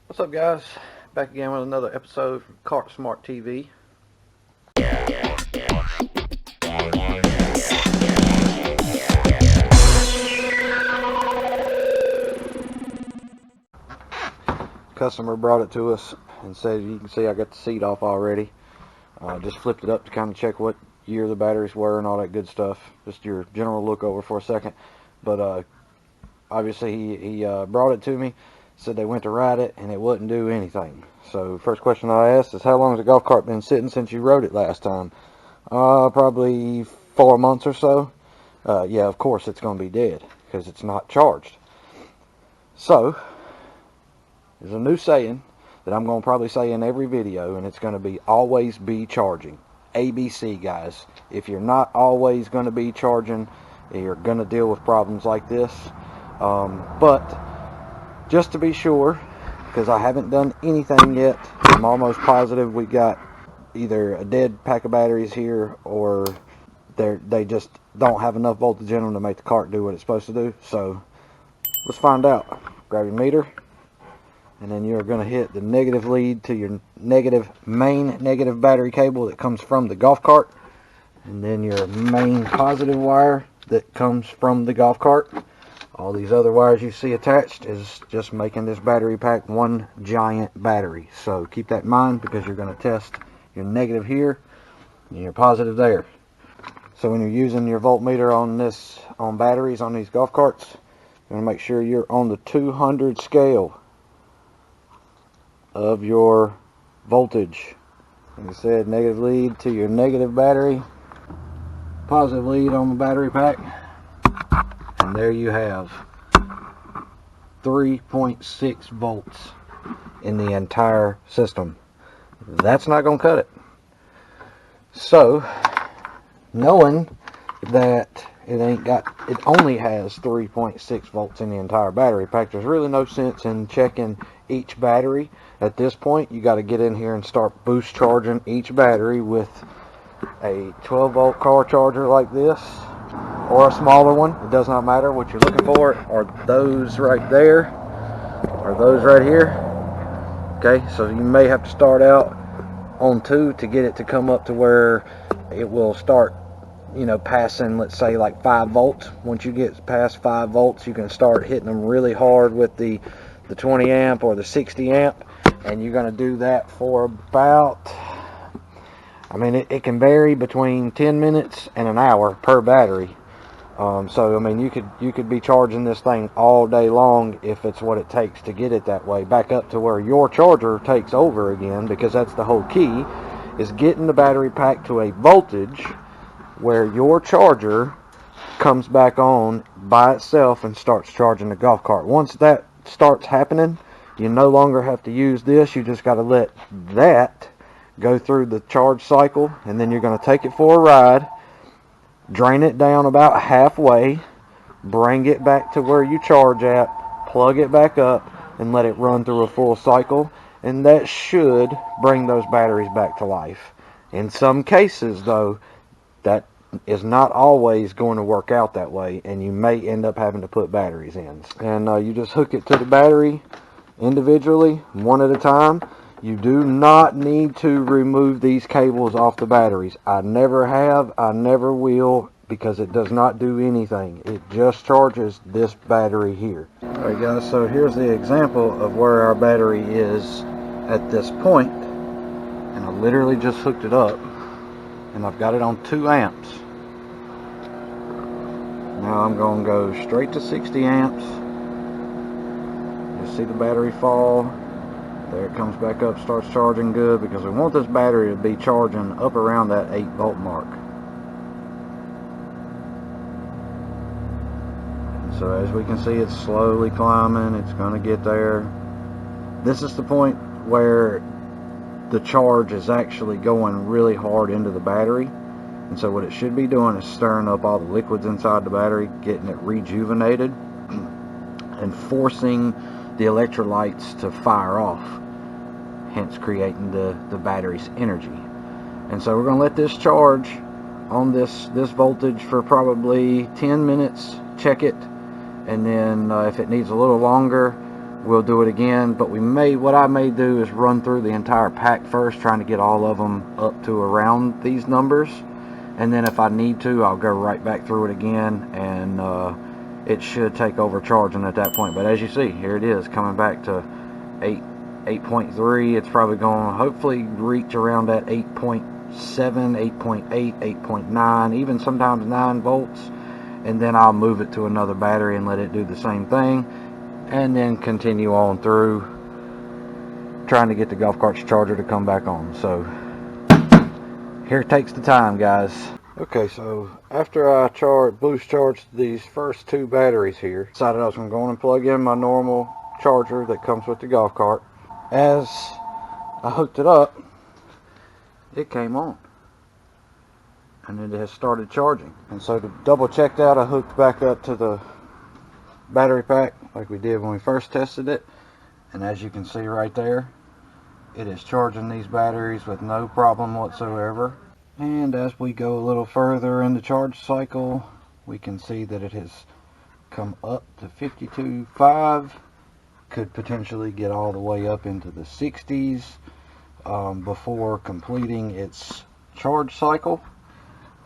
What's up, guys? Back again with another episode from Cart Smart TV. Customer brought it to us and said, you can see I got the seat off already. Just flipped it up to kind of check what year the batteries were and all that good stuff. Just your general look over for a second. But obviously he brought it to me, said they went to ride it and it wouldn't do anything. So first question I asked is, how long has the golf cart been sitting since you rode it last time? Probably 4 months or so. Yeah, of course it's going to be dead because it's not charged. So there's a new saying that I'm going to probably say in every video, and it's going to be always be charging. ABC, guys. If you're not always going to be charging, you're going to deal with problems like this. But just to be sure, because I haven't done anything yet, I'm almost positive we got either a dead pack of batteries here or they just don't have enough voltage in them to make the cart do what it's supposed to do. So let's find out. Grab your meter, and then you're going to hit the negative lead to your main negative battery cable that comes from the golf cart, and then your main positive wire that comes from the golf cart. All these other wires you see attached is just making this battery pack one giant battery. So keep that in mind, because you're going to test your negative here and your positive there. So when you're using your voltmeter on batteries on these golf carts, you're going to make sure you're on the 200 scale of your voltage. Like I said, negative lead to your negative battery, positive lead on the battery pack, and there you have 3.6 volts in the entire system. That's not going to cut it. So, knowing that it only has 3.6 volts in the entire battery pack, there's really no sense in checking each battery. At this point, you got to get in here and start boost charging each battery with a 12 volt car charger like this, or a smaller one. It does not matter. What you're looking for are those right there, or those right here. Okay, so you may have to start out on 2 to get it to come up to where it will start, passing, let's say, like 5 volts. Once you get past 5 volts, you can start hitting them really hard with the 20 amp or the 60 amp, and you're going to do that for about, it can vary between 10 minutes and an hour per battery. So you could be charging this thing all day long if it's what it takes to get it that way back up to where your charger takes over again, because that's the whole key, is getting the battery pack to a voltage where your charger comes back on by itself and starts charging the golf cart. Once that starts happening, you no longer have to use this. You just got to let that go through the charge cycle, and then you're going to take it for a ride, drain it down about halfway, bring it back to where you charge at, plug it back up, and let it run through a full cycle, and that should bring those batteries back to life. In some cases, though, that is not always going to work out that way, and you may end up having to put batteries in. And you just hook it to the battery individually, one at a time. You do not need to remove these cables off the batteries. I never have, I never will, because it does not do anything. It just charges this battery here. Alright guys, so here's the example of where our battery is at this point. And I literally just hooked it up, and I've got it on 2 amps. Now I'm going to go straight to 60 amps. You see the battery fall. There it comes back up, starts charging good, because we want this battery to be charging up around that 8 volt mark. And so as we can see, it's slowly climbing. It's going to get there. This is the point where the charge is actually going really hard into the battery. And so what it should be doing is stirring up all the liquids inside the battery, getting it rejuvenated, and forcing the electrolytes to fire off, hence creating the battery's energy. And so we're going to let this charge on this voltage for probably 10 minutes, check it, and then if it needs a little longer, we'll do it again. But what I may do is run through the entire pack first, trying to get all of them up to around these numbers, and then if I need to, I'll go right back through it again, and it should take over charging at that point. But as you see, here it is coming back to 8.3. It's probably going to hopefully reach around that 8.7, 8.8, 8.9, even sometimes 9 volts, and then I'll move it to another battery and let it do the same thing, and then continue on through trying to get the golf cart's charger to come back on. So here takes the time, guys. Okay, so after I boost charged these first 2 batteries here, decided I was going to go on and plug in my normal charger that comes with the golf cart. As I hooked it up, it came on, and it has started charging. And so to double check that, I hooked back up to the battery pack like we did when we first tested it, and as you can see right there, it is charging these batteries with no problem whatsoever. And as we go a little further in the charge cycle, we can see that it has come up to 52.5, could potentially get all the way up into the 60s before completing its charge cycle.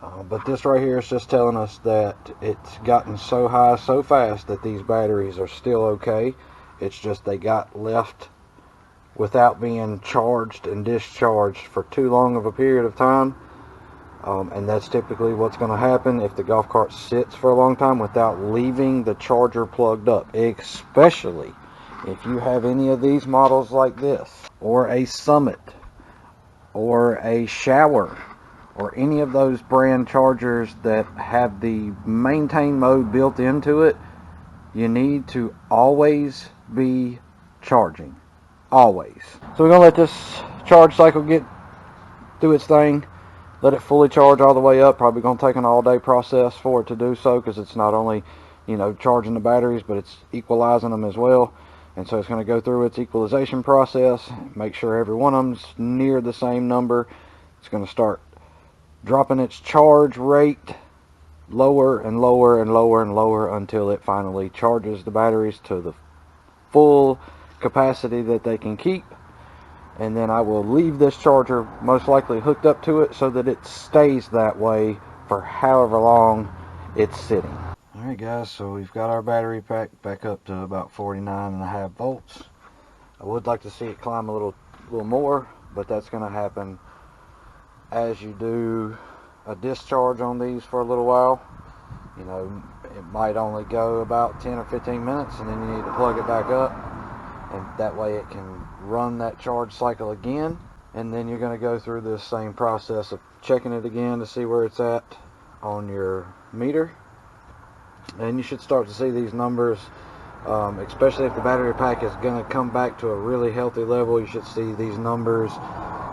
But this right here is just telling us that it's gotten so high so fast that these batteries are still okay. It's just they got left without being charged and discharged for too long of a period of time, and that's typically what's going to happen if the golf cart sits for a long time without leaving the charger plugged up, especially if you have any of these models like this, or a Summit, or a Shower, or any of those brand chargers that have the maintain mode built into it. You need to always be charging. Always. So we're going to let this charge cycle get do its thing. Let it fully charge all the way up. Probably going to take an all-day process for it to do so, because it's not only, you know, charging the batteries, but it's equalizing them as well. And so it's going to go through its equalization process, make sure every one of them's near the same number. It's going to start dropping its charge rate lower and lower and lower and lower until it finally charges the batteries to the full capacity that they can keep. And then I will leave this charger most likely hooked up to it so that it stays that way for however long it's sitting. Alright guys, so we've got our battery pack back up to about 49.5 volts. I would like to see it climb a little more, but that's going to happen as you do a discharge on these for a little while. You know, it might only go about 10 or 15 minutes, and then you need to plug it back up, and that way it can run that charge cycle again. And then you're going to go through this same process of checking it again to see where it's at on your meter, and you should start to see these numbers, especially if the battery pack is going to come back to a really healthy level. You should see these numbers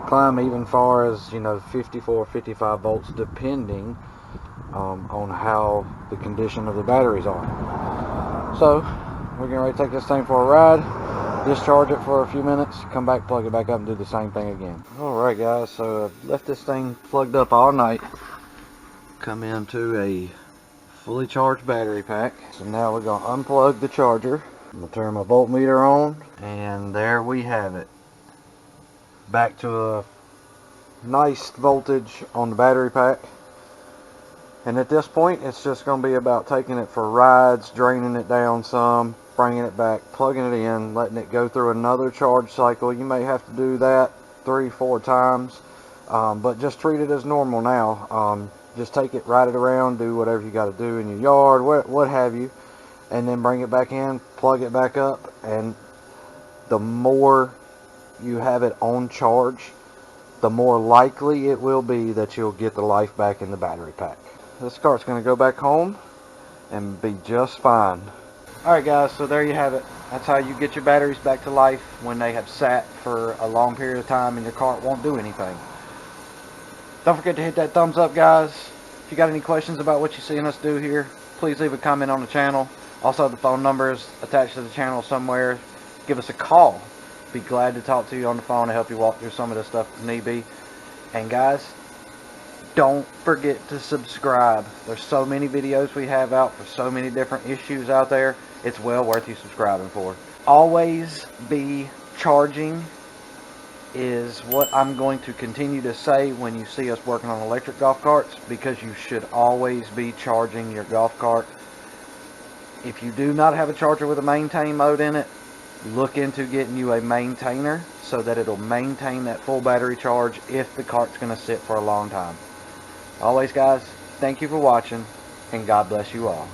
climb even far as, you know, 54, 55 volts, depending on how the condition of the batteries are. So we're getting ready to take this thing for a ride, discharge it for a few minutes, come back, plug it back up, and do the same thing again. Alright guys, so I've left this thing plugged up all night, come into a fully charged battery pack. So now we're going to unplug the charger. I'm going to turn my voltmeter on, and there we have it. Back to a nice voltage on the battery pack. And at this point, it's just going to be about taking it for rides, draining it down some, bringing it back, plugging it in, letting it go through another charge cycle. You may have to do that 3-4 times, but just treat it as normal now. Just take it, ride it around, do whatever you got to do in your yard, what have you, and then bring it back in, plug it back up. And the more you have it on charge, the more likely it will be that you'll get the life back in the battery pack. This cart's going to go back home and be just fine. Alright guys, so there you have it. That's how you get your batteries back to life when they have sat for a long period of time and your cart won't do anything. Don't forget to hit that thumbs up, guys. If you got any questions about what you're seeing us do here, please leave a comment on the channel. Also, the phone number is attached to the channel somewhere. Give us a call. Be glad to talk to you on the phone to help you walk through some of this stuff if need be. And guys, don't forget to subscribe. There's so many videos we have out for so many different issues out there. It's well worth you subscribing for. Always be charging is what I'm going to continue to say when you see us working on electric golf carts, because you should always be charging your golf cart. If you do not have a charger with a maintain mode in it, look into getting you a maintainer so that it'll maintain that full battery charge if the cart's going to sit for a long time. Always, guys, thank you for watching, and God bless you all.